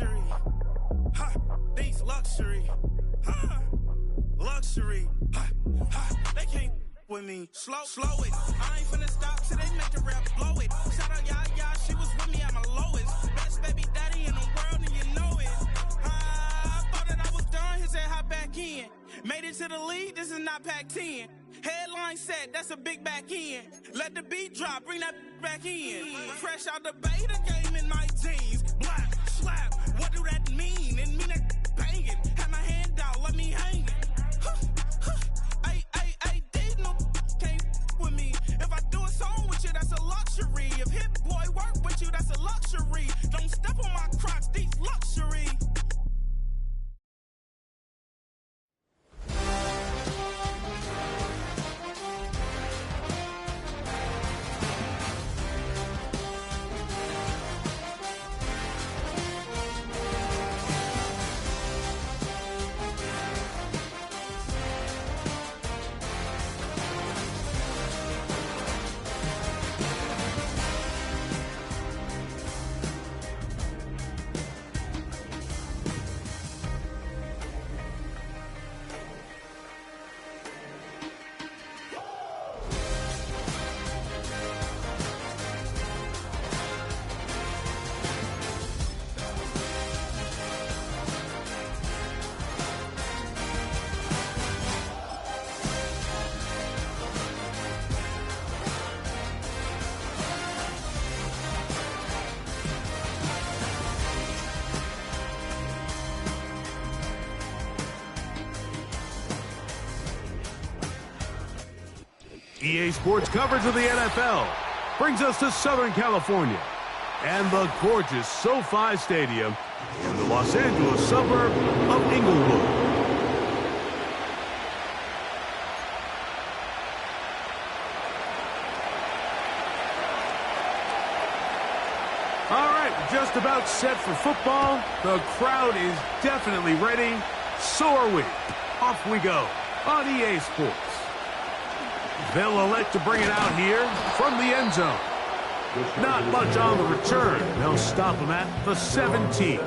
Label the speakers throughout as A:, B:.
A: luxury. Ha, these luxury. Ha, luxury. Ha, ha, they can't with me. Slow it. I ain't finna stop till they make the rap blow it. Shout out, yeah, she was with me at my lowest. Best baby daddy in the world, and you know it. I thought that I was done, he said hop back in. Made it to the league, this is not Pac-10. Headline set, that's a big back end. Let the beat drop, bring that back in. Fresh out the beta game in my jeans. Black, slap, what do that mean? It mean that banging. Have my hand out, let me hang it. These no can't with me. If I do a song with you, that's a luxury. If Hit Boy work with you, that's a luxury. Don't step on my Crocs, these luxury.
B: EA Sports coverage of the NFL brings us to Southern California and the gorgeous SoFi Stadium in the Los Angeles suburb of Inglewood. All right, just about set for football. The crowd is definitely ready. So are we. Off we go on EA Sports. They'll elect to bring it out here from the end zone. Not much on the return. They'll stop him at the 17.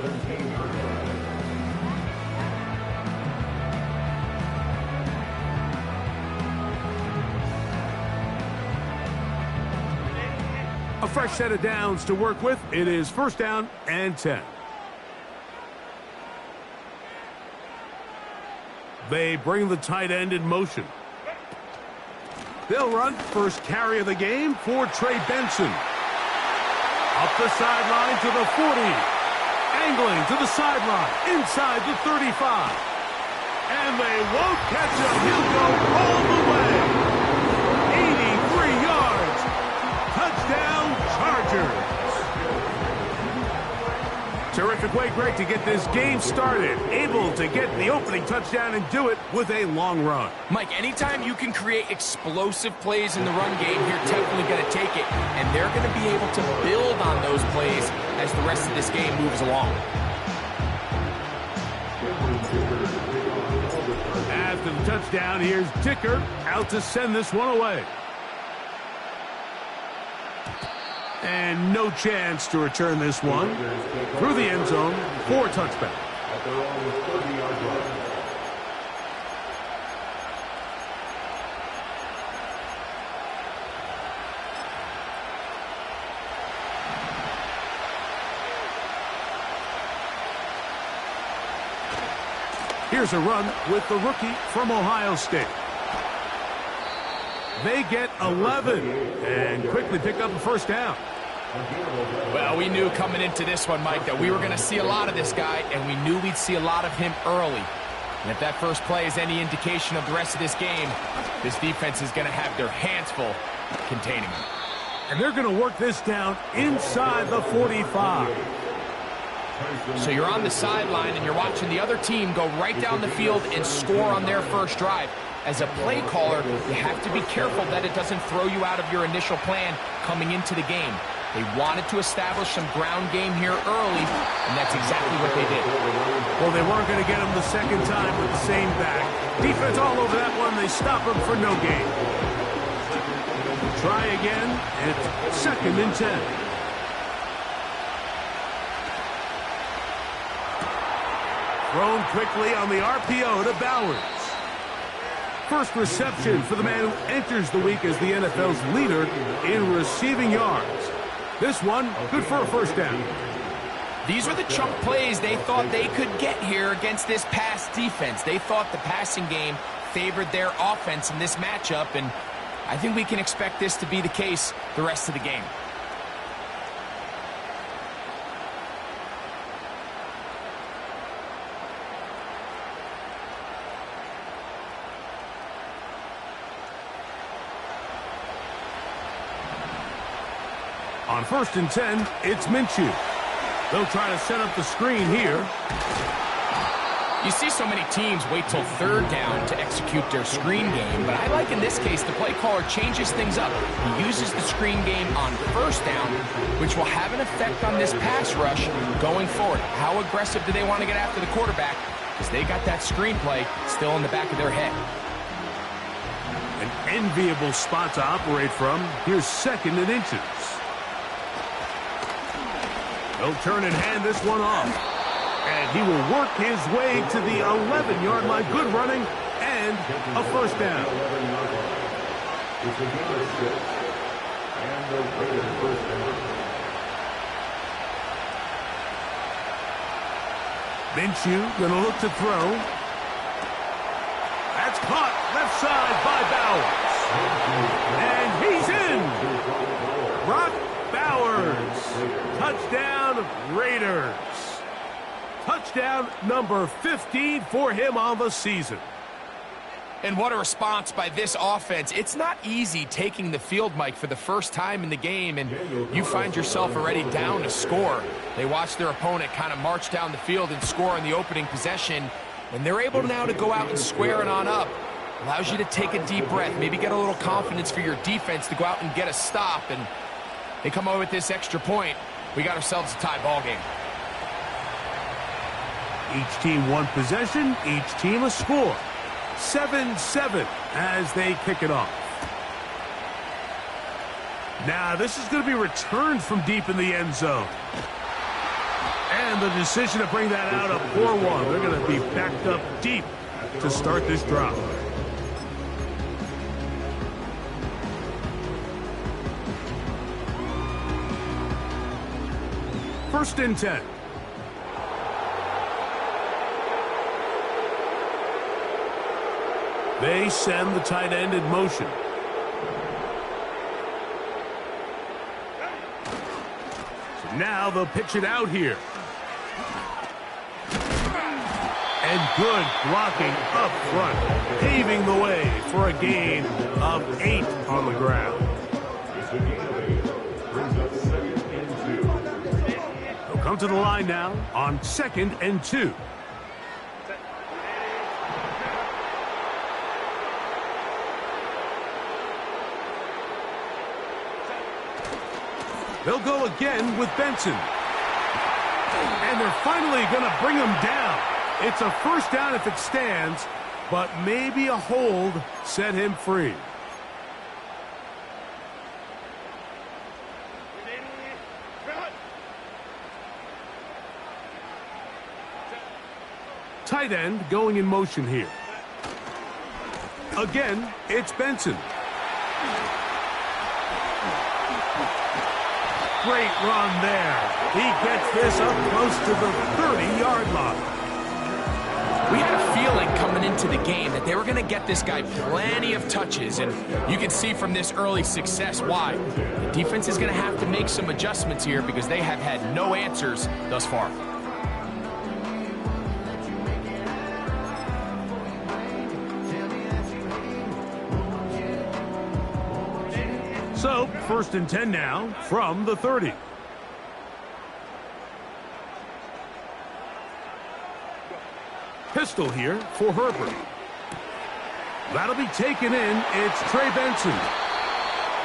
B: A fresh set of downs to work with. It is first down and 10. They bring the tight end in motion. They'll run first carry of the game for Trey Benson. Up the sideline to the 40. Angling to the sideline, inside the 35. And they won't catch him. He'll go all the way. 83 yards. Touchdown, Chargers. Terrific way, Greg, to get this game started. Able to get the opening touchdown and do it with a long run.
C: Mike, anytime you can create explosive plays in the run game, you're definitely going to take it. And they're going to be able to build on those plays as the rest of this game moves along.
B: After the touchdown, here's Dicker out to send this one away. And no chance to return this one through the end zone for a touchback. Here's a run with the rookie from Ohio State. They get 11 and quickly pick up a first down.
C: Well, we knew coming into this one, Mike, that we were going to see a lot of this guy, and we knew we'd see a lot of him early. And if that first play is any indication of the rest of this game, this defense is going to have their hands full containing him.
B: And they're going to work this down inside the 45.
C: So you're on the sideline, and you're watching the other team go right down the field and score on their first drive. As a play caller, you have to be careful that it doesn't throw you out of your initial plan coming into the game. They wanted to establish some ground game here early, and that's exactly what they did.
B: Well, they weren't going to get him the second time with the same back. Defense all over that one. They stop him for no gain. Try again. It's second and 10. Thrown quickly on the RPO to Bowers. First reception for the man who enters the week as the NFL's leader in receiving yards. This one, good for a first down.
C: These are the chunk plays they thought they could get here against this pass defense. They thought the passing game favored their offense in this matchup, and I think we can expect this to be the case the rest of the game.
B: On 1st and 10, it's Minshew. They'll try to set up the screen here.
C: You see so many teams wait till 3rd down to execute their screen game, but I like in this case the play caller changes things up. He uses the screen game on 1st down, which will have an effect on this pass rush going forward. How aggressive do they want to get after the quarterback? Because they got that screen play still in the back of their head.
B: An enviable spot to operate from. Here's 2nd and inches. He'll turn and hand this one off. And he will work his way to the 11-yard line. Good running and a first down. Minshew going to look to throw. That's caught left side by Bowers. And he's in. Brock Bowers. Touchdown, Raiders. Touchdown number 15 for him on the season.
C: And what a response by this offense. It's not easy taking the field, Mike, for the first time in the game, and you find yourself already down a score. They watch their opponent kind of march down the field and score in the opening possession, and they're able now to go out and square it on up. Allows you to take a deep breath, maybe get a little confidence for your defense to go out and get a stop, and they come away with this extra point. We got ourselves a tie ball game.
B: Each team one possession, each team a score. 7-7 as they kick it off. Now this is going to be returned from deep in the end zone. And the decision to bring that out, a poor one. They're going to be backed up deep to start this drive. First and 10. They send the tight end in motion. So now they'll pitch it out here. And good blocking up front, paving the way for a gain of 8 on the ground. They'll come to the line now on 2nd and 2. They'll go again with Benson. And they're finally going to bring him down. It's a first down if it stands, but maybe a hold set him free. Tight end going in motion here. Again, it's Benson. Great run there. He gets this up close to the 30-yard line.
C: We had a feeling coming into the game that they were going to get this guy plenty of touches, and you can see from this early success why. The defense is going to have to make some adjustments here because they have had no answers thus far.
B: So, 1st and 10 now from the 30. Pistol here for Herbert. That'll be taken in. It's Trey Benson.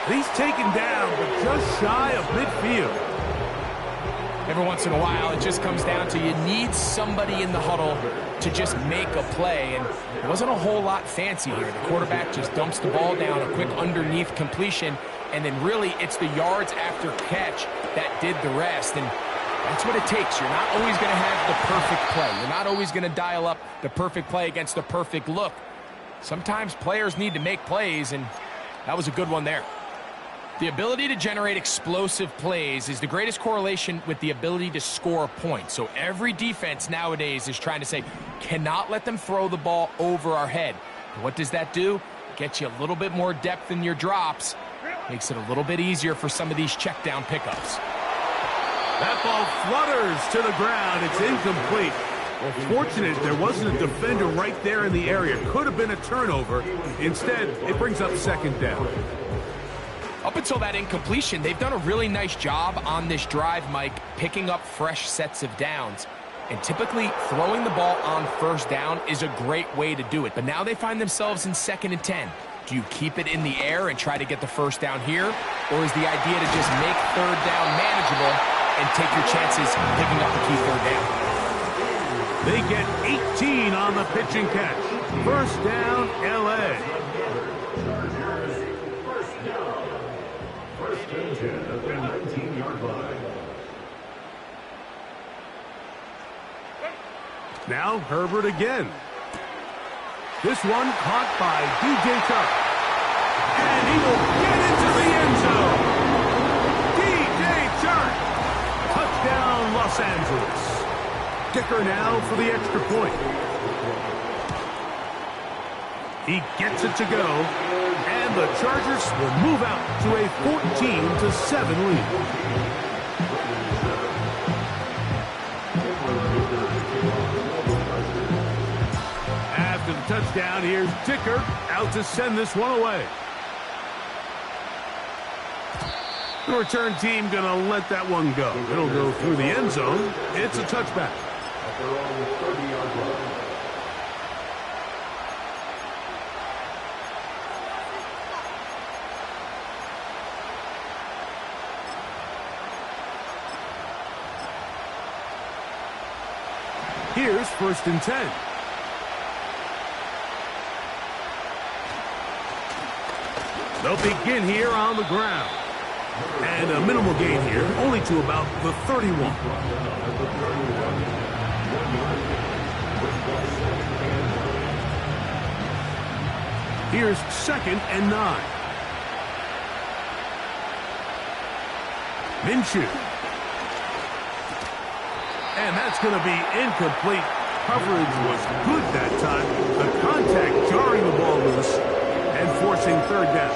B: He's taken down, but just shy of midfield.
C: Every once in a while, it just comes down to you need somebody in the huddle to just make a play, and it wasn't a whole lot fancy here. The quarterback just dumps the ball down, a quick underneath completion, and then really it's the yards after catch that did the rest. And That's what it takes. You're not always going to have the perfect play. You're not always going to dial up the perfect play against the perfect look. Sometimes players need to make plays, and that was a good one there. The ability to generate explosive plays is the greatest correlation with the ability to score points. So every defense nowadays is trying to say, cannot let them throw the ball over our head. And what does that do? Gets you a little bit more depth in your drops. Makes it a little bit easier for some of these check down pickups.
B: That ball flutters to the ground. It's incomplete. Well, fortunate there wasn't a defender right there in the area. Could have been a turnover. Instead, it brings up second down.
C: Up until that incompletion, they've done a really nice job on this drive, Mike, picking up fresh sets of downs. And typically, throwing the ball on first down is a great way to do it. But now they find themselves in 2nd and 10. Do you keep it in the air and try to get the first down here? Or is the idea to just make third down manageable and take your chances picking up the key third down?
B: They get 18 on the pitch and catch. First down, L.A. First and 10 at the 19-yard line. Now Herbert again. This one caught by D.J. Chark. And he will get into the end zone. D.J. Chark. Touchdown, Los Angeles. Kicker now for the extra point. He gets it to go, and the Chargers will move out to a 14-7 lead. After the touchdown, here's Dicker out to send this one away. The return team going to let that one go. It'll go through the end zone. It's a touchback. At their own 30-yard line. Here's 1st and 10. They'll begin here on the ground. And a minimal gain here, only to about the 31. Here's 2nd and 9. Minshew. And that's going to be incomplete. Coverage was good that time. The contact jarring the ball loose and forcing 3rd down.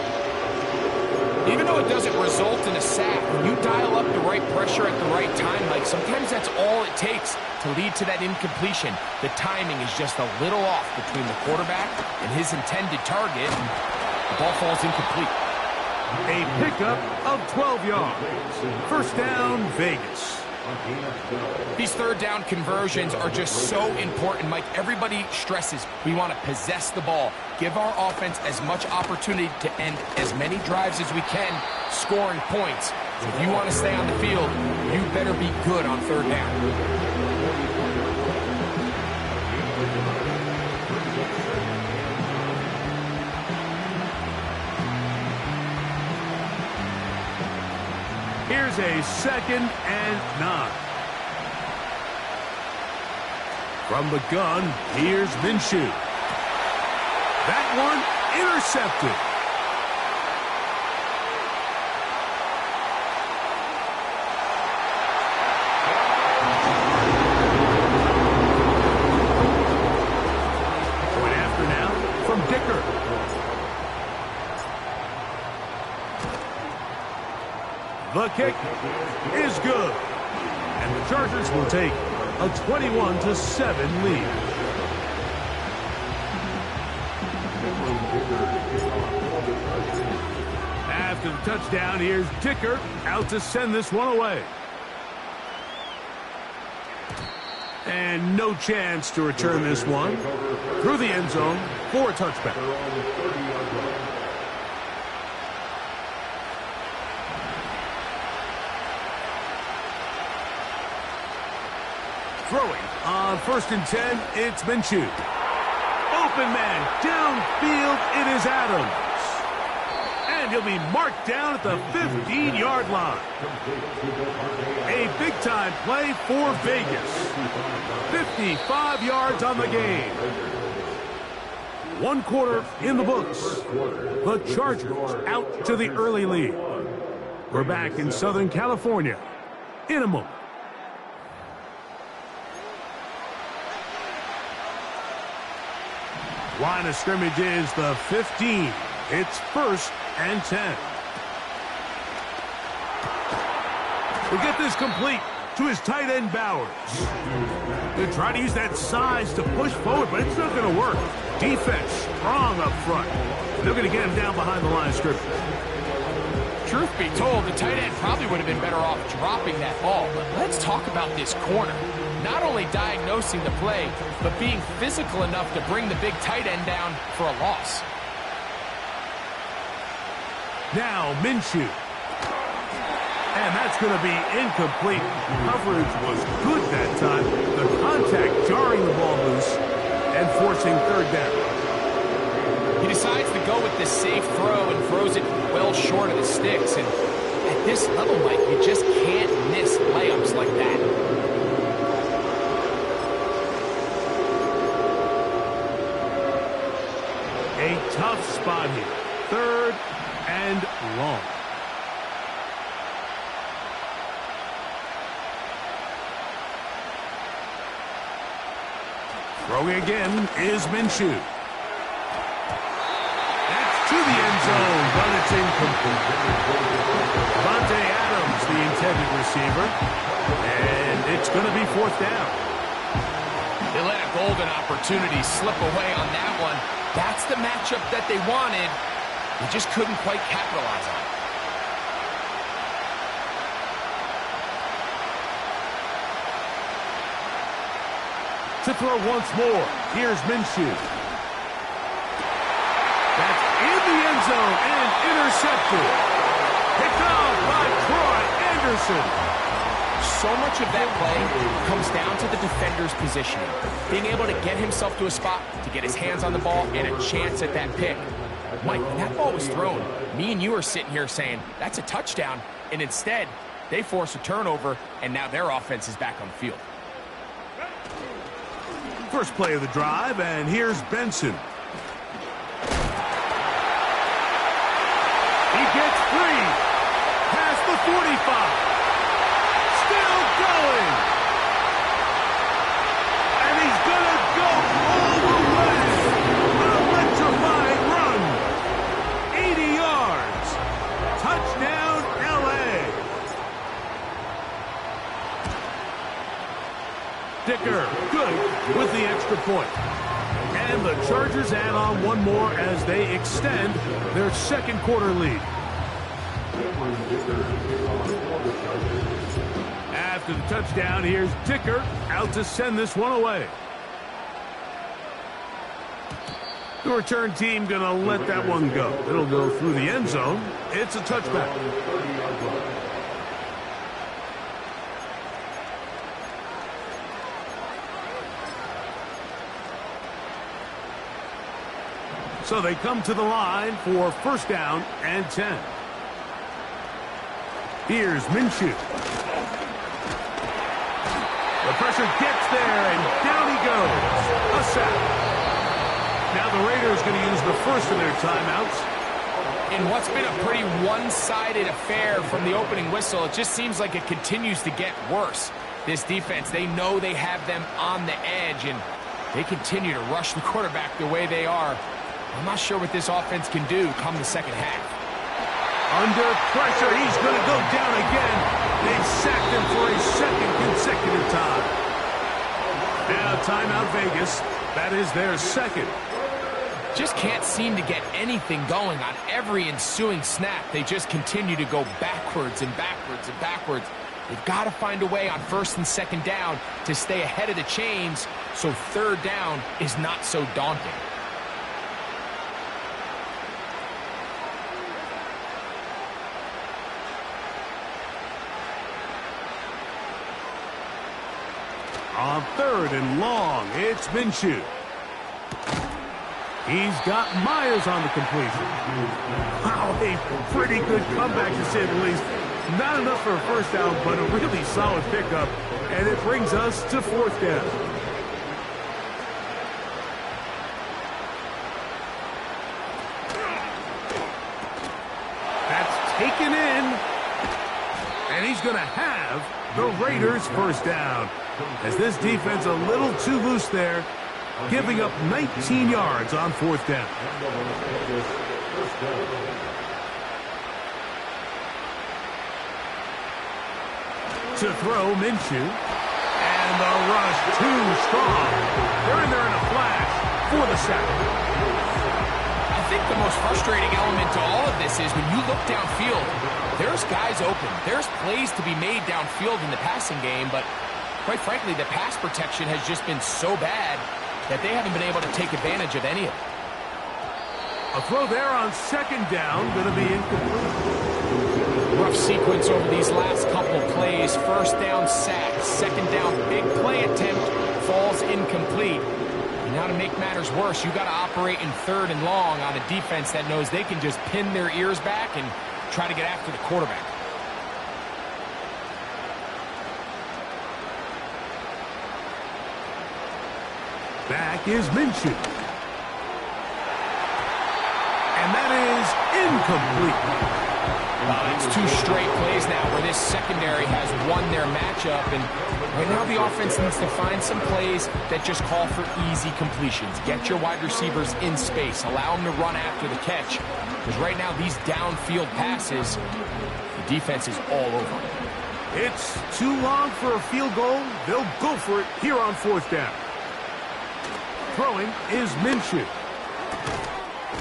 C: Even though it doesn't result in a sack, when you dial up the right pressure at the right time, like sometimes that's all it takes to lead to that incompletion. The timing is just a little off between the quarterback and his intended target. The ball falls incomplete.
B: A pickup of 12 yards. First down, Vegas.
C: These 3rd down conversions are just so important, Mike. Everybody stresses we want to possess the ball, give our offense as much opportunity to end as many drives as we can, scoring points. So if you want to stay on the field, you better be good on 3rd down.
B: Here's a 2nd and 9. From the gun, here's Minshew. That one intercepted. Point after now from Dicker. The kick is good. And the Chargers will take a 21-7 lead. After the touchdown, here's Dicker out to send this one away. And no chance to return this one through the end zone for a touchback. Throwing on 1st and 10, it's Minshew. Open man, downfield, it is Adams. And he'll be marked down at the 15-yard line. A big-time play for Vegas. 55 yards on the game. 1 quarter in the books. The Chargers out to the early lead. We're back in Southern California in a moment. Line of scrimmage is the 15. It's 1st and 10. We'll get this complete to his tight end, Bowers. He'll try to use that size to push forward, but it's not going to work. Defense strong up front. They're going to get him down behind the line of scrimmage.
C: Truth be told, the tight end probably would have been better off dropping that ball. But let's talk about this corner. Not only diagnosing the play, but being physical enough to bring the big tight end down for a loss.
B: Now Minshew. And that's going to be incomplete. Coverage was good that time. The contact jarring the ball loose and forcing 3rd down.
C: He decides to go with the safe throw and throws it well short of the sticks. And at this level, Mike, you just can't miss layups like that.
B: A tough spot here. 3rd and long. Throwing again is Minshew. That's to the end zone, but it's incomplete. Devontae Adams, the intended receiver. And it's going to be 4th down.
C: They let a golden opportunity slip away on that one. That's the matchup that they wanted. They just couldn't quite capitalize on it.
B: To throw once more, here's Minshew. That's in the end zone and intercepted. Picked off by Troy Anderson.
C: So much of that play comes down to the defender's positioning. Being able to get himself to a spot, to get his hands on the ball, and a chance at that pick. Mike, when that ball was thrown, me and you are sitting here saying, that's a touchdown, and instead, they force a turnover, and now their offense is back on the field.
B: First play of the drive, and here's Benson. He gets free. Past the 45. Still going. And he's going to go all the way. An electrifying run. 80 yards. Touchdown, L.A. Dicker, good with the extra point. And the Chargers add on one more as they extend their 2nd quarter lead. After the touchdown, here's Dicker out to send this one away. The return team going to let that one go. It'll go through the end zone. It's a touchback. So they come to the line for 1st down and 10. Here's Minshew. The pressure gets there, and down he goes. A sack. Now the Raiders going to use the first of their timeouts.
C: In what's been a pretty one-sided affair from the opening whistle, it just seems like it continues to get worse. This defense, they know they have them on the edge, and they continue to rush the quarterback the way they are. I'm not sure what this offense can do come the 2nd half.
B: Under pressure, he's going to go down again. They've sacked him for a 2nd consecutive time. Now timeout Vegas. That is their 2nd.
C: Just can't seem to get anything going on every ensuing snap. They just continue to go backwards and backwards and backwards. They've got to find a way on 1st and 2nd down to stay ahead of the chains so 3rd down is not so daunting.
B: On 3rd and long, it's Minshew. He's got Myers on the completion. Wow, a pretty good comeback to say the least. Not enough for a first down, but a really solid pickup. And it brings us to fourth down. That's taken in. And he's going to have the Raiders first down. As this defense a little too loose there, giving up 19 yards on fourth down. To throw, Minshew. And the rush too strong. They're in there in a flash for the sack.
C: I think the most frustrating element to all of this is when you look downfield, there's guys open. There's plays to be made downfield in the passing game, but quite frankly, the pass protection has just been so bad that they haven't been able to take advantage of any of it.
B: A throw there on second down, going to be incomplete.
C: Rough sequence over these last couple plays. First down sack, second down big play attempt, falls incomplete. And now to make matters worse, you got to operate in third and long on a defense that knows they can just pin their ears back and try to get after the quarterback.
B: Back is Minshew. And that is incomplete.
C: Well, it's two straight plays now where this secondary has won their matchup, and right now the offense needs to find some plays that just call for easy completions. Get your wide receivers in space. Allow them to run after the catch, because right now these downfield passes, the defense is all over.
B: It's too long for a field goal. They'll go for it here on fourth down. Throwing is Minshew.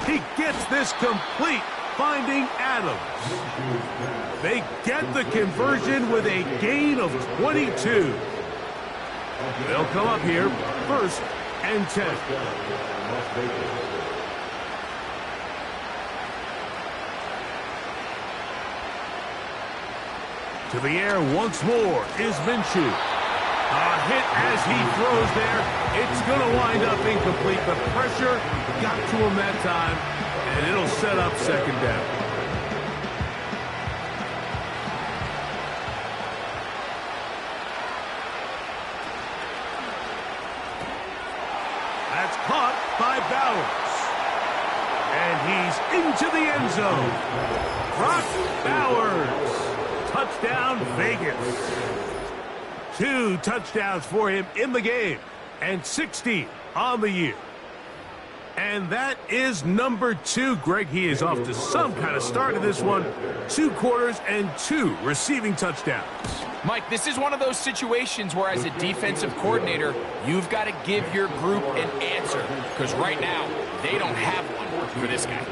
B: He gets this complete, finding Adams. They get the conversion with a gain of 22. They'll come up here, first and 10. To the air once more is Minshew. A hit as he throws there. It's going to wind up incomplete. The pressure got to him that time, and it'll set up second down. That's caught by Bowers. And he's into the end zone. Brock Bowers. Touchdown, Vegas. 2 touchdowns for him in the game, and 60 on the year. And that is number 2, Greg. He is off to some kind of start in this one. 2 quarters and 2 receiving touchdowns.
C: Mike, this is one of those situations where as a defensive coordinator, you've got to give your group an answer, because right now, they don't have one for this guy.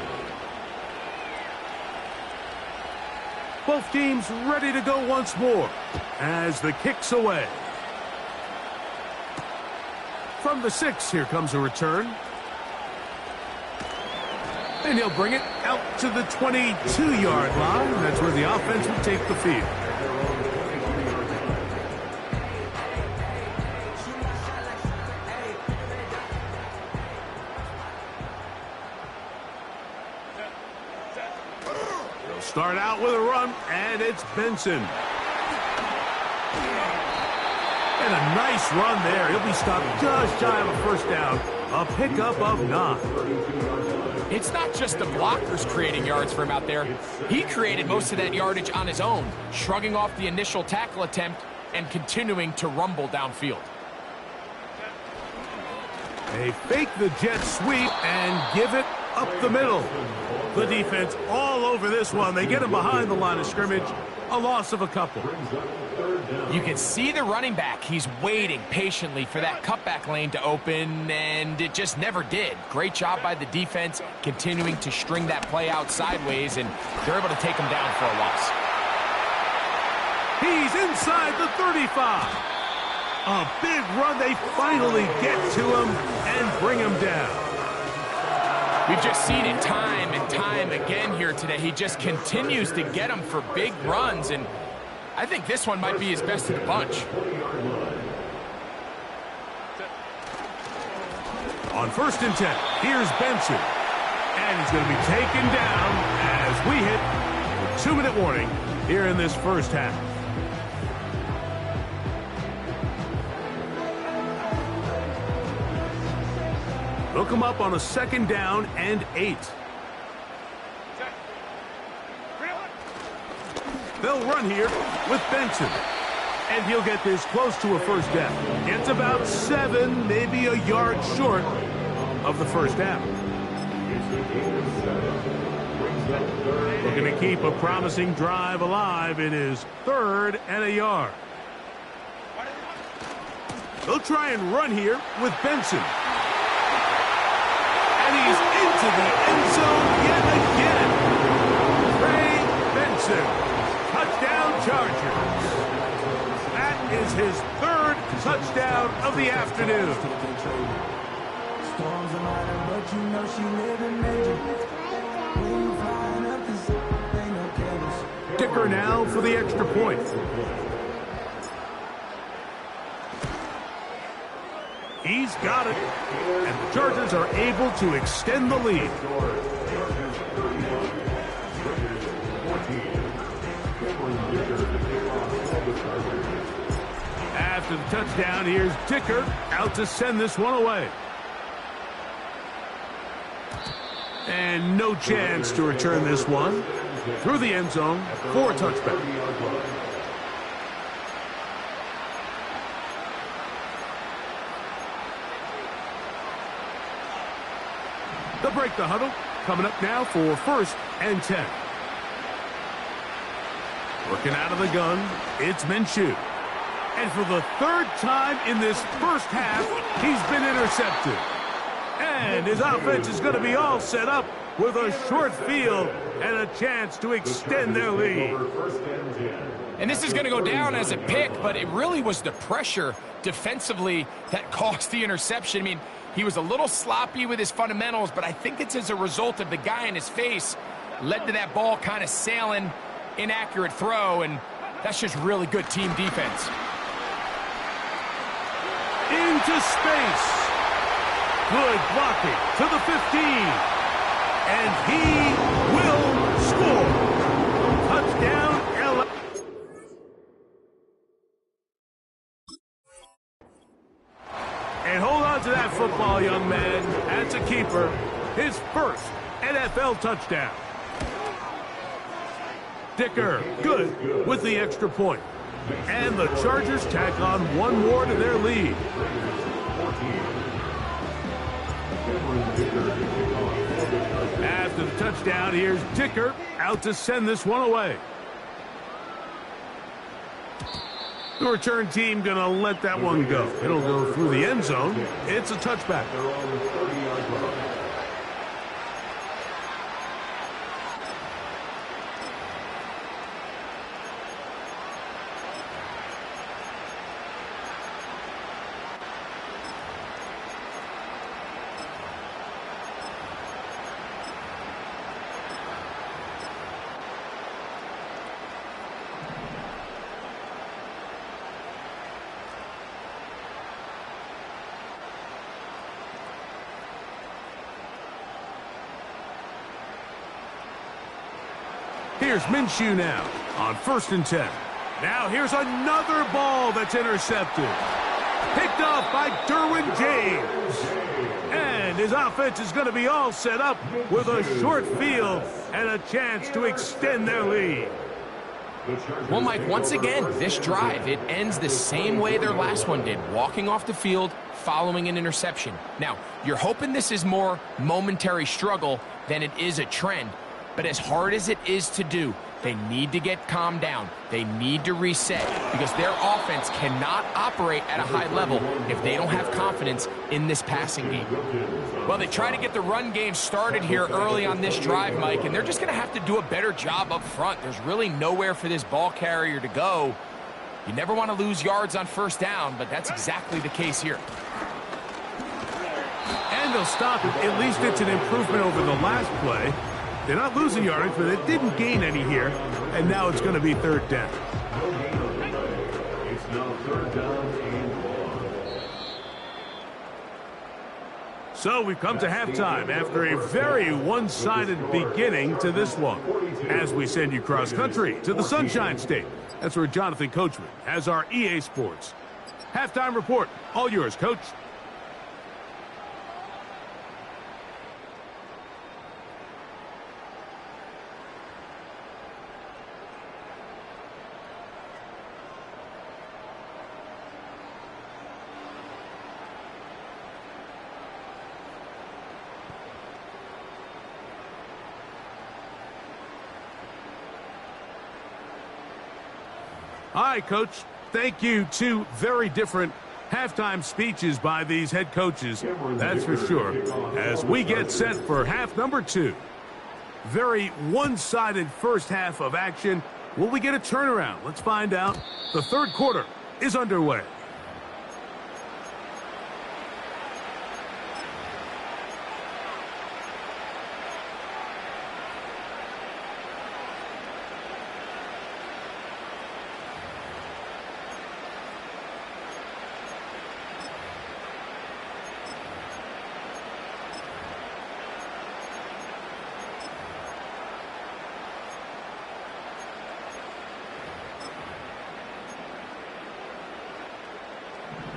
B: Both teams ready to go once more as the kick's away. From the 6, here comes a return. And he'll bring it out to the 22-yard line. That's where the offense will take the field. Start out with a run, and it's Benson. And a nice run there. He'll be stopped just shy of a first down. A pickup of 9.
C: It's not just the blockers creating yards for him out there. He created most of that yardage on his own, shrugging off the initial tackle attempt and continuing to rumble downfield.
B: They fake the jet sweep and give it up the middle. The defense all over this one. They get him behind the line of scrimmage. A loss of a couple.
C: You can see the running back. He's waiting patiently for that cutback lane to open, and it just never did. Great job by the defense, continuing to string that play out sideways, and they're able to take him down for a loss.
B: He's inside the 35. A big run. They finally get to him and bring him down.
C: We've just seen it time and time again here today. He just continues to get them for big runs, and I think this one might be his best of the bunch.
B: On 1st and 10, here's Benson. And he's going to be taken down as we hit a 2-minute warning here in this first half. They'll come up on a 2nd down and 8. They'll run here with Benson. And he'll get this close to a first down. It's about 7, maybe a yard short of the first down. Looking to keep a promising drive alive. It is 3rd and a yard. They'll try and run here with Benson. And he's into the end zone yet again. Trey Benson. Touchdown Chargers. That is his 3rd touchdown of the afternoon.
D: Storms are minor, but you know she living major. When you flying up the zone, ain't no cables.
B: Dicker now for the extra point. He's got it. And the Chargers are able to extend the lead. After the touchdown, here's Dicker out to send this one away. And no chance to return this one through the end zone for a touchback. They'll break the huddle. Coming up now for 1st and 10. Working out of the gun, it's Minshew. And for the 3rd time in this first half, he's been intercepted. And his offense is going to be all set up with a short field and a chance to extend their lead.
C: And this is going to go down as a pick, but it really was the pressure defensively that caused the interception. I mean, he was a little sloppy with his fundamentals, but I think it's as a result of the guy in his face led to that ball kind of sailing, inaccurate throw, and that's just really good team defense.
B: Into space. Good blocking to the 15. And he will score. Touchdown, LA. And hold on to that football, young man. That's a keeper. His 1st NFL touchdown. Dicker, good with the extra point. And the Chargers tack on one more to their lead. After the touchdown, here's Dicker out to send this one away. The return team going to let that one go. It'll go through the end zone. It's a touchback. Here's Minshew now on 1st and 10. Now here's another ball that's intercepted. Picked off by Derwin James. And his offense is going to be all set up with a short field and a chance to extend their lead.
C: Well, Mike, once again, this drive, it ends the same way their last one did, walking off the field following an interception. Now, you're hoping this is more momentary struggle than it is a trend. But as hard as it is to do, they need to get calmed down. They need to reset because their offense cannot operate at a high level if they don't have confidence in this passing game. Well, they try to get the run game started here early on this drive, Mike, and they're just going to have to do a better job up front. There's really nowhere for this ball carrier to go. You never want to lose yards on 1st down, but that's exactly the case here.
B: And they'll stop it. At least it's an improvement over the last play. They're not losing yardage, but they didn't gain any here. And now it's going to be 3rd down. It's now 3rd down and 1. So we've come to halftime after a very one-sided beginning to this one. As we send you cross-country to the Sunshine State. That's where Jonathan Coachman has our EA Sports halftime report. All yours, Coach. All right, Coach. Thank you. Two very different halftime speeches by these head coaches, that's for sure, as we get set for half number 2. Very one-sided first half of action. Will we get a turnaround? Let's find out. The third quarter is underway.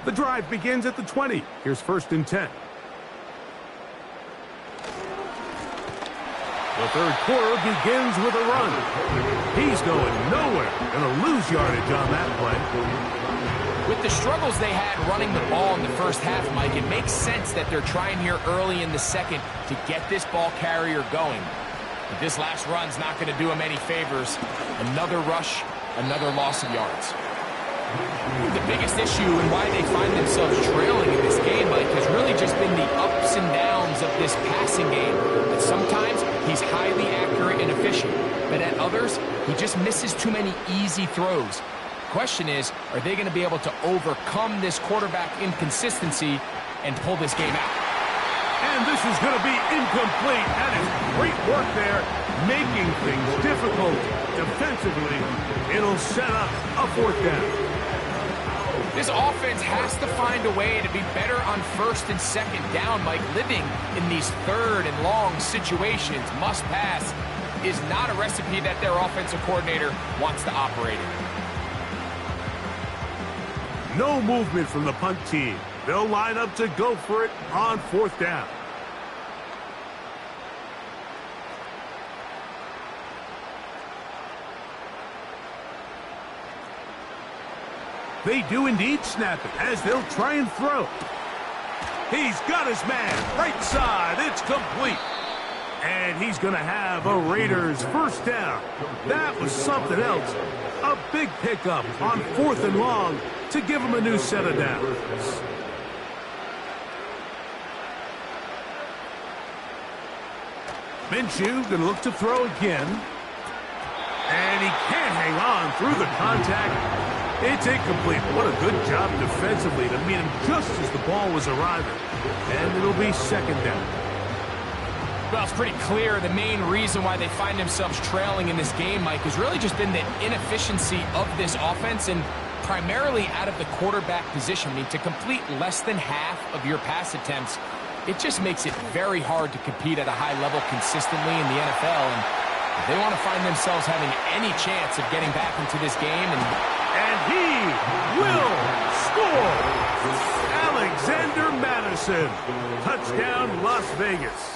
B: The drive begins at the 20. Here's 1st and 10. The third quarter begins with a run. He's going nowhere. Going to lose yardage on that play.
C: With the struggles they had running the ball in the first half, Mike, it makes sense that they're trying here early in the second to get this ball carrier going. But this last run's not going to do him any favors. Another rush, another loss of yards. The biggest issue and why they find themselves trailing in this game, Mike, has really just been the ups and downs of this passing game. That sometimes he's highly accurate and efficient, but at others, he just misses too many easy throws. Question is, are they going to be able to overcome this quarterback inconsistency and pull this game out?
B: And this is going to be incomplete. That is great work there, making things difficult defensively. It'll set up a 4th down.
C: This offense has to find a way to be better on 1st and 2nd down, Mike. Living in these 3rd and long situations, must pass, is not a recipe that their offensive coordinator wants to operate in.
B: No movement from the punt team. They'll line up to go for it on 4th down. They do indeed snap it as they'll try and throw. He's got his man. Right side. It's complete. And he's going to have a Raiders 1st down. That was something else. A big pickup on 4th and long to give him a new set of downs. Minshew going to look to throw again. And he can't hang on through the contact. It's incomplete. What a good job defensively to meet him just as the ball was arriving. And it'll be 2nd down.
C: Well, it's pretty clear the main reason why they find themselves trailing in this game, Mike, has really just been the inefficiency of this offense and primarily out of the quarterback position. I mean, to complete less than half of your pass attempts, it just makes it very hard to compete at a high level consistently in the NFL. And they want to find themselves having any chance of getting back into this game.
B: And he will score. Alexander Madison. Touchdown, Las Vegas.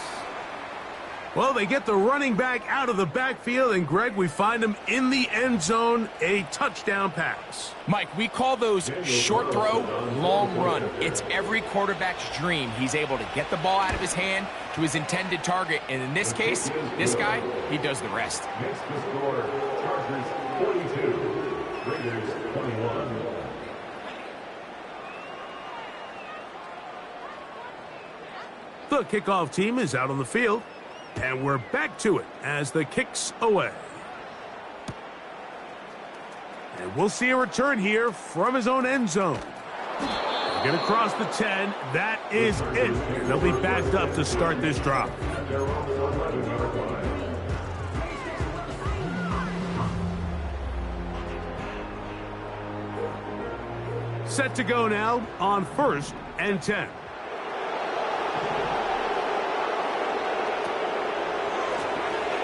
B: Well, they get the running back out of the backfield, and, Greg, we find him in the end zone, a touchdown pass.
C: Mike, we call those short throw, long run. It's every quarterback's dream. He's able to get the ball out of his hand to his intended target, and in this case, this guy, he does the rest.
E: Next to score, Chargers 42, Raiders 21.
B: The kickoff team is out on the field. And we're back to it as the kick's away. And we'll see a return here from his own end zone. Get across the 10. That is it. They'll be backed up to start this drive. Set to go now on 1st and 10.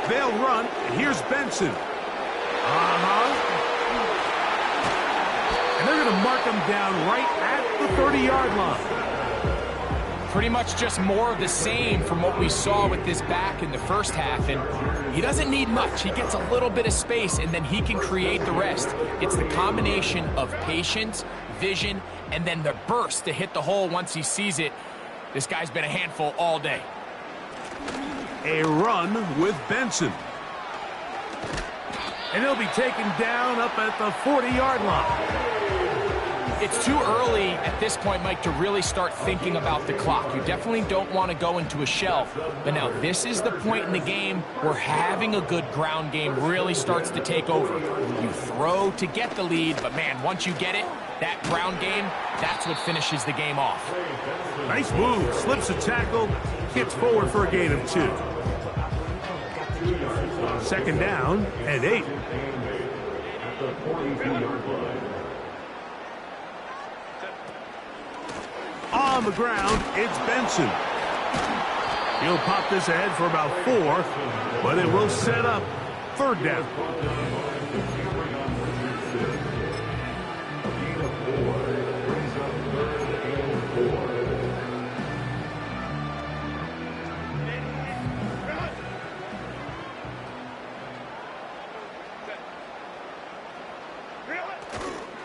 B: They'll run, and here's Benson. And they're going to mark him down right at the 30-yard line.
C: Pretty much just more of the same from what we saw with this back in the first half. And he doesn't need much. He gets a little bit of space, and then he can create the rest. It's the combination of patience, vision, and then the burst to hit the hole once he sees it. This guy's been a handful all day.
B: A run with Benson. And he'll be taken down up at the 40-yard line.
C: It's too early at this point, Mike, to really start thinking about the clock. You definitely don't want to go into a shell. But now this is the point in the game where having a good ground game really starts to take over. You throw to get the lead, but man, once you get it, that ground game, that's what finishes the game off.
B: Nice move, slips a tackle, gets forward for a gain of 2. Second down and 8. On the ground, it's Benson. He'll pop this ahead for about 4, but it will set up third down.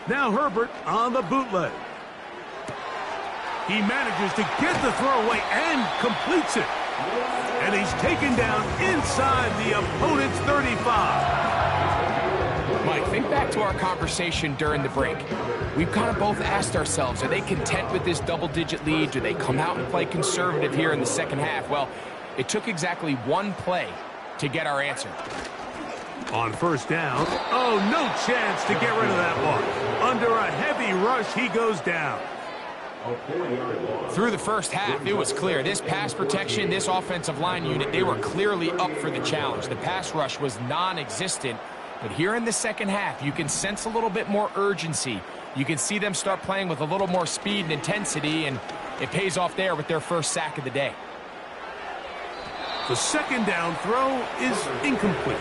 B: Now Herbert on the bootleg. He manages to get the throw away and completes it. And he's taken down inside the opponent's 35.
C: Mike, think back to our conversation during the break. We've kind of both asked ourselves, are they content with this double-digit lead? Do they come out and play conservative here in the second half? Well, it took exactly one play to get our answer.
B: On first down, oh, no chance to get rid of that one. Under a heavy rush, he goes down.
C: Through the first half, it was clear. This pass protection, this offensive line unit, they were clearly up for the challenge. The pass rush was non-existent. But here in the second half, you can sense a little bit more urgency. You can see them start playing with a little more speed and intensity, and it pays off there with their first sack of the day.
B: The second down throw is incomplete.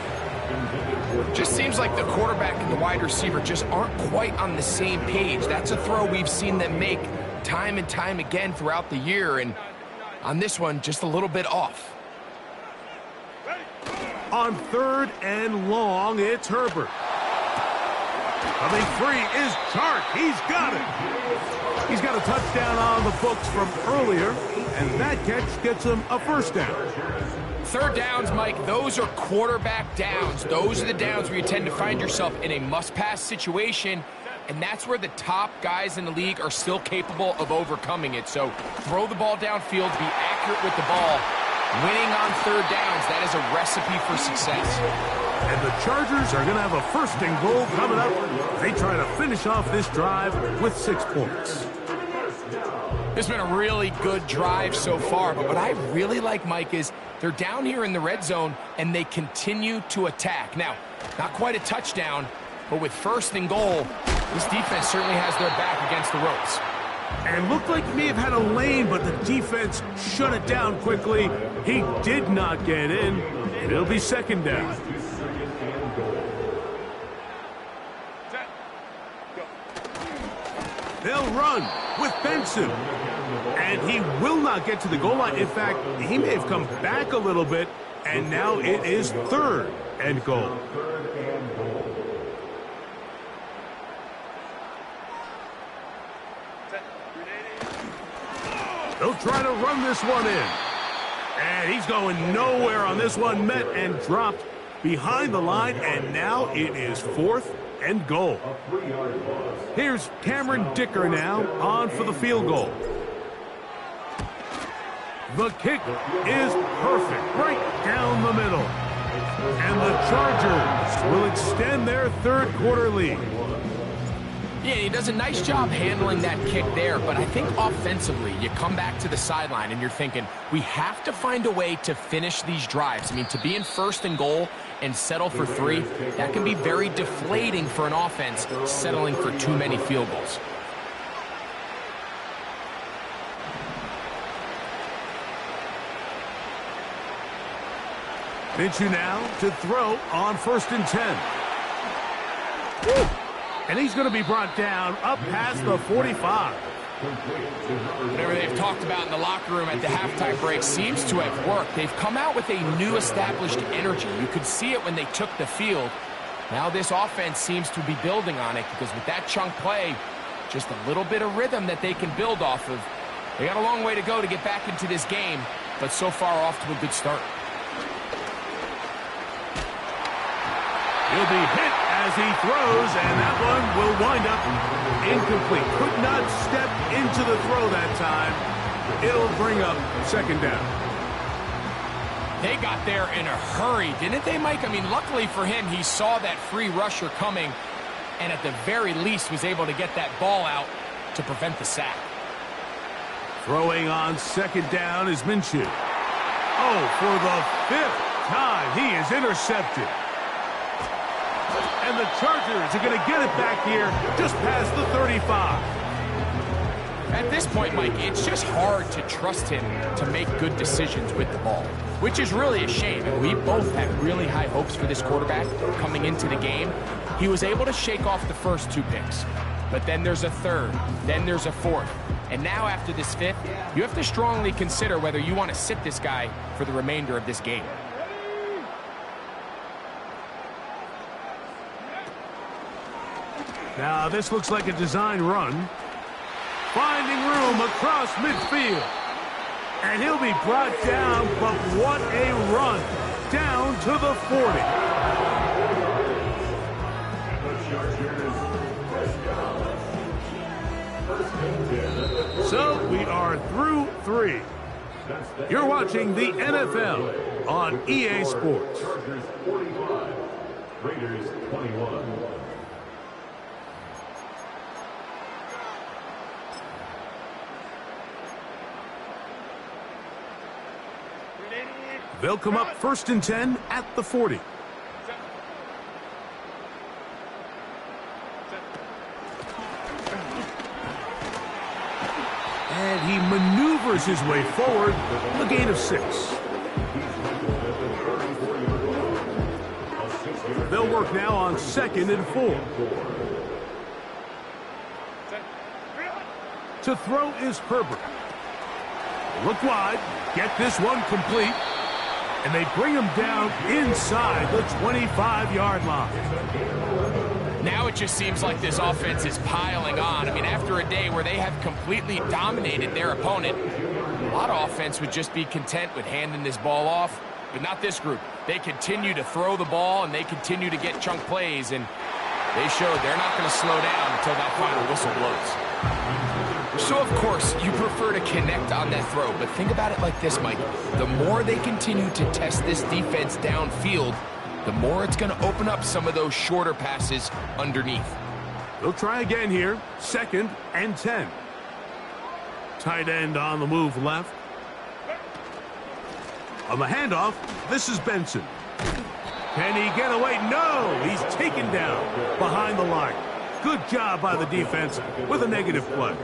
C: Just seems like the quarterback and the wide receiver just aren't quite on the same page. That's a throw we've seen them make time and time again throughout the year, and on this one, just a little bit off.
B: On third and long, it's Herbert. Coming free is Chark. He's got it. He's got a touchdown on the books from earlier, and that catch gets him a first down.
C: Third downs, Mike, those are quarterback downs. Those are the downs where you tend to find yourself in a must-pass situation, and that's where the top guys in the league are still capable of overcoming it. So throw the ball downfield, be accurate with the ball. Winning on third downs, that is a recipe for success.
B: And the Chargers are going to have a first and goal coming up. They try to finish off this drive with 6 points.
C: It's been a really good drive so far, but what I really like, Mike, is they're down here in the red zone, and they continue to attack. Now, not quite a touchdown, but with first and goal, this defense certainly has their back against the ropes.
B: And looked like he may have had a lane, but the defense shut it down quickly. He did not get in, and it'll be second down. They'll run with Benson. And he will not get to the goal line. In fact, he may have come back a little bit, and now it is third and goal. They'll try to run this one in. And he's going nowhere on this one. Met and dropped behind the line, and now it is fourth and goal. Here's Cameron Dicker now on for the field goal. The kick is perfect, right down the middle. And the Chargers will extend their third quarter lead.
C: Yeah, he does a nice job handling that kick there, but I think offensively, you come back to the sideline and you're thinking, we have to find a way to finish these drives. I mean, to be in first and goal and settle for 3, that can be very deflating for an offense settling for too many field goals.
B: Minshew now to throw on 1st and 10. Woo! And he's going to be brought down up past the 45.
C: Whatever they've talked about in the locker room at the halftime break seems to have worked. They've come out with a new established energy. You could see it when they took the field. Now this offense seems to be building on it because with that chunk play, just a little bit of rhythm that they can build off of. They got a long way to go to get back into this game, but so far off to a good start.
B: He'll be hit as he throws, and that one will wind up incomplete. Could not step into the throw that time. It'll bring up 2nd down.
C: They got there in a hurry, didn't they, Mike? I mean, luckily for him, he saw that free rusher coming, and at the very least was able to get that ball out to prevent the sack.
B: Throwing on 2nd down is Minshew. Oh, for the 5th time, he is intercepted. And the Chargers are going to get it back here just past the 35.
C: At this point, Mike, it's just hard to trust him to make good decisions with the ball, which is really a shame. And we both had really high hopes for this quarterback coming into the game. He was able to shake off the first 2 picks, but then there's a 3rd, then there's a 4th. And now after this 5th, you have to strongly consider whether you want to sit this guy for the remainder of this game.
B: Now this looks like a design run. Finding room across midfield. And he'll be brought down, but what a run. Down to the 40. So we are through 3. You're watching the NFL on EA Sports.
E: Chargers 45, Raiders 21.
B: They'll come up 1st and 10 at the 40. And he maneuvers his way forward, a gain of 6. They'll work now on 2nd and 4. To throw is Herbert. Look wide, get this one complete. And they bring him down inside the 25-yard line.
C: Now it just seems like this offense is piling on. I mean, after a day where they have completely dominated their opponent, a lot of offense would just be content with handing this ball off, but not this group. They continue to throw the ball, and they continue to get chunk plays, and they showed they're not going to slow down until that final whistle blows. So, of course, you prefer to connect on that throw, but think about it like this, Mike. The more they continue to test this defense downfield, the more it's going to open up some of those shorter passes underneath.
B: They'll try again here, 2nd and 10. Tight end on the move left. On the handoff, this is Benson. Can he get away? No, he's taken down behind the line. Good job by the defense with a negative play.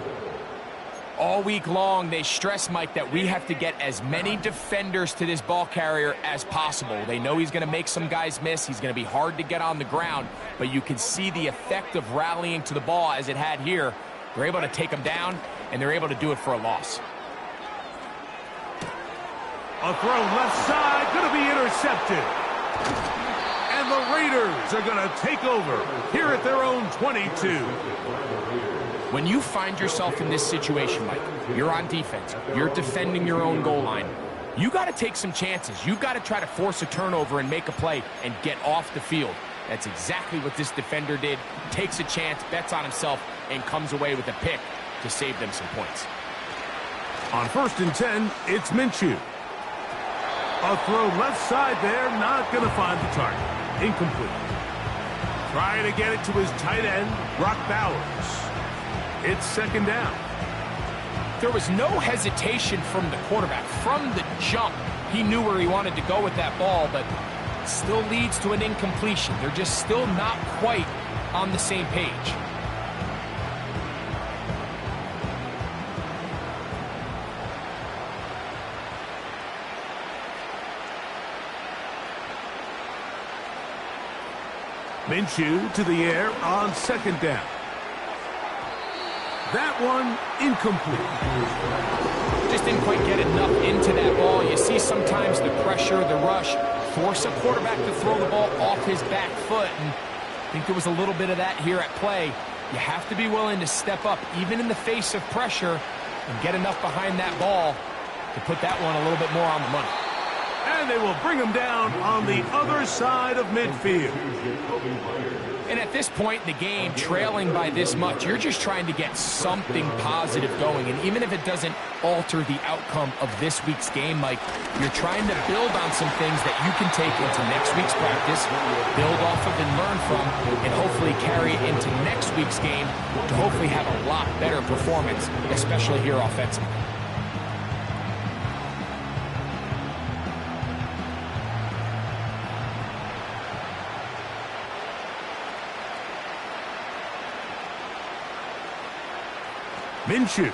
C: All week long, they stress, Mike, that we have to get as many defenders to this ball carrier as possible. They know he's going to make some guys miss. He's going to be hard to get on the ground, but you can see the effect of rallying to the ball as it had here. They're able to take him down, and they're able to do it for a loss.
B: A throw left side, going to be intercepted. And the Raiders are going to take over here at their own 22.
C: When you find yourself in this situation, Mike, you're on defense, you're defending your own goal line, you got to take some chances. You've got to try to force a turnover and make a play and get off the field. That's exactly what this defender did. Takes a chance, bets on himself, and comes away with a pick to save them some points.
B: On 1st and 10, it's Minshew. A throw left side there, not going to find the target. Incomplete. Trying to get it to his tight end, Brock Bowers. It's 2nd down.
C: There was no hesitation from the quarterback. From the jump, he knew where he wanted to go with that ball, but still leads to an incompletion. They're just still not quite on the same page.
B: Minshew to the air on second down. That one incomplete.
C: Just didn't quite get enough into that ball. You see sometimes the pressure, the rush, force a quarterback to throw the ball off his back foot. And I think there was a little bit of that here at play. You have to be willing to step up, even in the face of pressure, and get enough behind that ball to put that one a little bit more on the money.
B: And they will bring him down on the other side of midfield.
C: And at this point in the game, trailing by this much, you're just trying to get something positive going. And even if it doesn't alter the outcome of this week's game, Mike, you're trying to build on some things that you can take into next week's practice, build off of and learn from, and hopefully carry it into next week's game to hopefully have a lot better performance, especially here offensively.
B: Minshew. No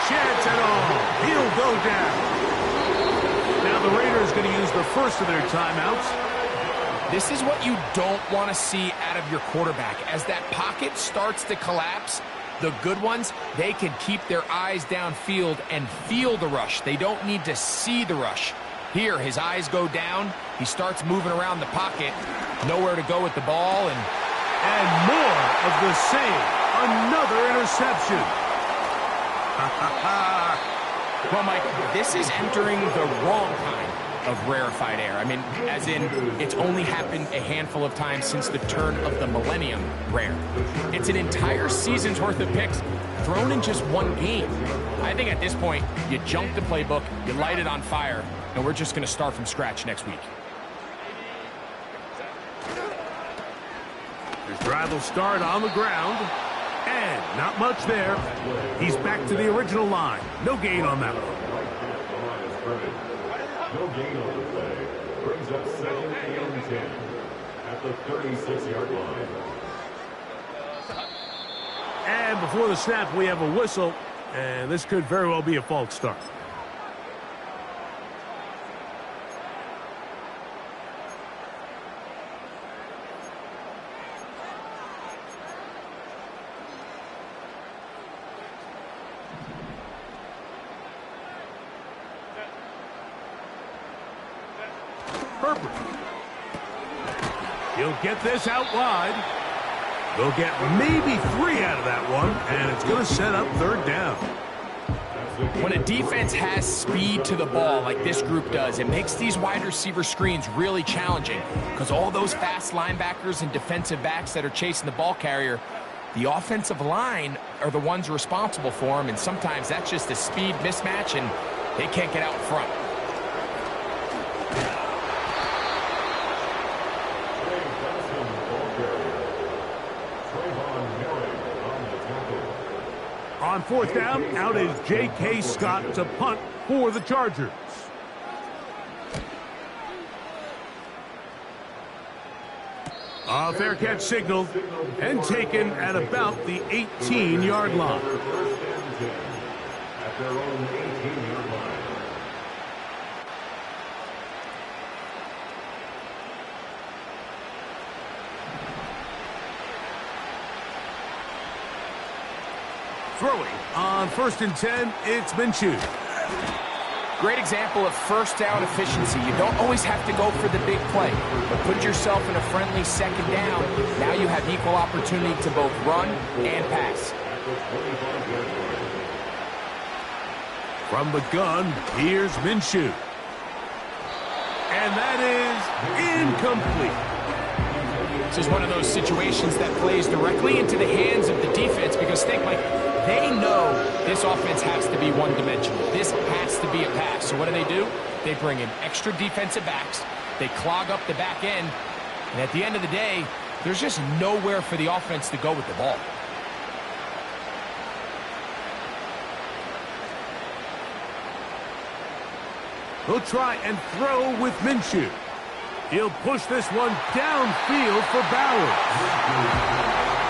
B: chance at all. He'll go down. Now the Raiders going to use the first of their timeouts.
C: This is what you don't want to see out of your quarterback. As that pocket starts to collapse, the good ones, they can keep their eyes downfield and feel the rush. They don't need to see the rush. Here, his eyes go down. He starts moving around the pocket. Nowhere to go with the ball,
B: and more of the same. Another interception.
C: Well, Mike, this is entering the wrong kind of rarefied air. I mean, as in, it's only happened a handful of times since the turn of the millennium rare. It's an entire season's worth of picks thrown in just one game. I think at this point, you junk the playbook, you light it on fire, and we're just going to start from scratch next week.
B: His drive will start on the ground. And not much there. He's back to the original line. No gain on that one.
E: No gain on the play. Brings up second and 10 at the 36-yard line.
B: And before the snap, we have a whistle. And this could very well be a false start. He'll get this out wide. They'll get maybe 3 out of that one, and it's going to set up third down.
C: When a defense has speed to the ball like this group does, it makes these wide receiver screens really challenging because all those fast linebackers and defensive backs that are chasing the ball carrier, the offensive line are the ones responsible for them, and sometimes that's just a speed mismatch, and they can't get out in front.
B: On fourth down, out is J.K. Scott to punt for the Chargers. A fair catch signaled and taken at about the 18-yard line.
E: At their own 18-yard line.
B: Throwing on 1st and 10, it's Minshew.
C: Great example of first down efficiency. You don't always have to go for the big play, but put yourself in a friendly second down. Now you have equal opportunity to both run and pass.
B: From the gun, here's Minshew. And that is incomplete.
C: This is one of those situations that plays directly into the hands of the defense because think, Mike, they know this offense has to be one-dimensional. This has to be a pass. So what do? They bring in extra defensive backs. They clog up the back end. And at the end of the day, there's just nowhere for the offense to go with the ball.
B: He'll try and throw with Minshew. He'll push this one downfield for Bowers.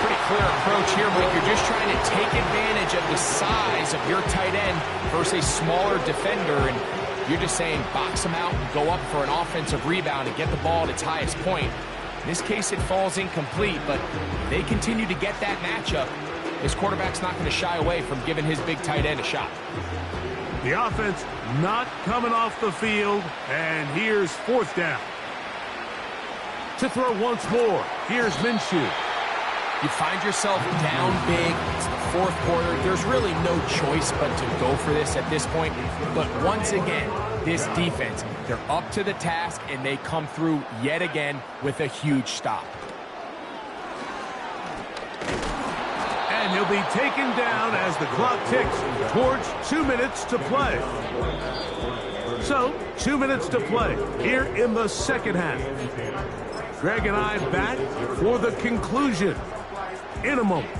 C: Pretty clear approach here, Mike. You're just trying to take advantage of the size of your tight end versus a smaller defender. And You're just saying box them out and go up for an offensive rebound and get the ball at its highest point. In this case, it falls incomplete, but they continue to get that matchup. His quarterback's not going to shy away from giving his big tight end a shot.
B: The offense not coming off the field, and here's 4th down. To throw once more, here's Minshew.
C: You find yourself down big. It's the 4th quarter. There's really no choice but to go for this at this point. But once again, this defense, they're up to the task, and they come through yet again with a huge stop.
B: And he'll be taken down as the clock ticks towards 2 minutes to play. So, 2 minutes to play here in the second half. Greg and I back for the conclusion in a moment.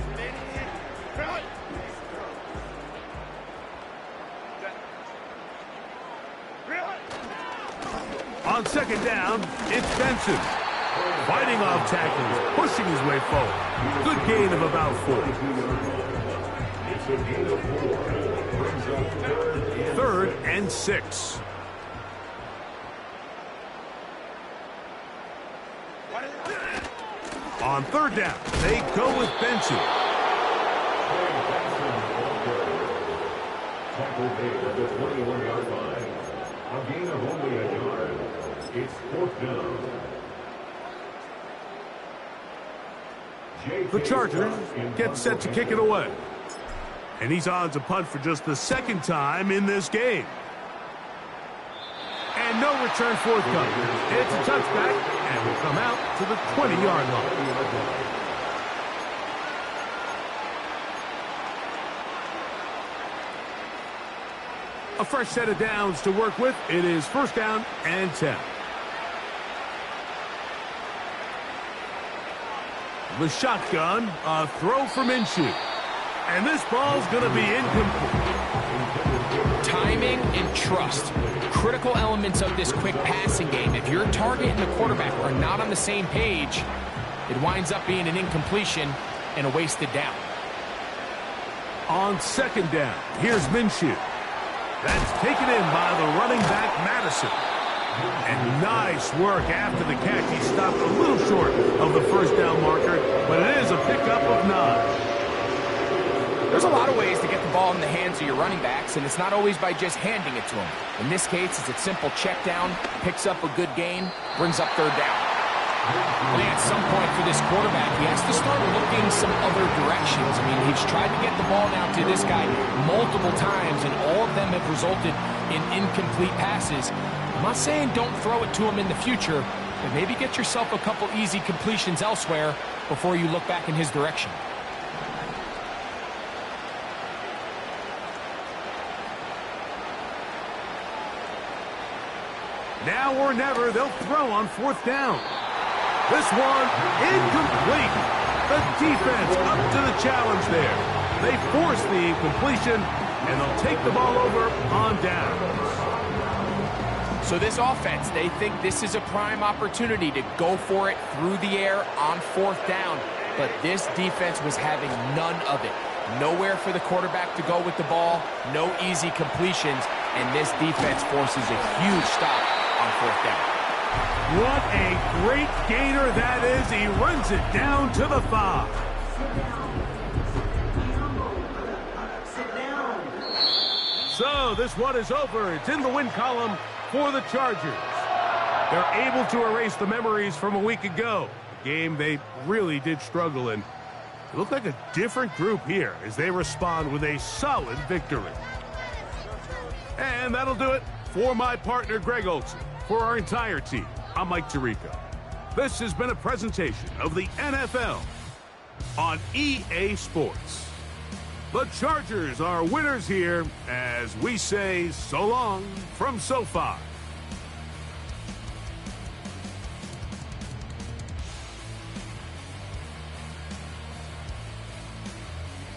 B: On second down, it's Benson. Fighting off tackles, pushing his way forward. Good gain of about 4.
E: It's a gain of 4. Brings up
B: 3rd and 6. On 3rd down, they go with Benson.
E: Tackle made at the 21-yard line. A gain of only a yard. It's 4th down.
B: The Chargers get set to kick it away. And he's on to punt for just the 2nd time in this game. And no return forthcoming. It's a touchback, and will come out to the 20-yard line. A fresh set of downs to work with. It is 1st down and 10. The shotgun, a throw from Minshew. And this ball's going to be incomplete.
C: Timing and trust. Critical elements of this quick passing game. If your target and the quarterback are not on the same page, it winds up being an incompletion and a wasted down.
B: On 2nd down, here's Minshew. That's taken in by the running back, Madison. And nice work after the catch. He stopped a little short of the 1st down marker, but it is a pickup of 9.
C: There's a lot of ways to get the ball in the hands of your running backs, and it's not always by just handing it to them. In this case, it's a simple check down, picks up a good gain, brings up 3rd down. I think at some point for this quarterback, he has to start looking some other directions. I mean, he's tried to get the ball now to this guy multiple times, and all of them have resulted in incomplete passes. I'm not saying don't throw it to him in the future, but maybe get yourself a couple easy completions elsewhere before you look back in his direction.
B: Now or never, they'll throw on 4th down. This one, incomplete. The defense up to the challenge there. They force the incompletion, and they'll take the ball over on downs.
C: So this offense, they think this is a prime opportunity to go for it through the air on 4th down. But this defense was having none of it. Nowhere for the quarterback to go with the ball, no easy completions, and this defense forces a huge stop on 4th down.
B: What a great gainer that is. He runs it down to the 5. So this one is over. It's in the win column for the Chargers. They're able to erase the memories from a week ago. A game they really did struggle in. It looked like a different group here as they respond with a solid victory. And that'll do it for my partner, Greg Olson. For our entire team, I'm Mike Tirico. This has been a presentation of the NFL on EA Sports. The Chargers are winners here as we say so long from SoFi.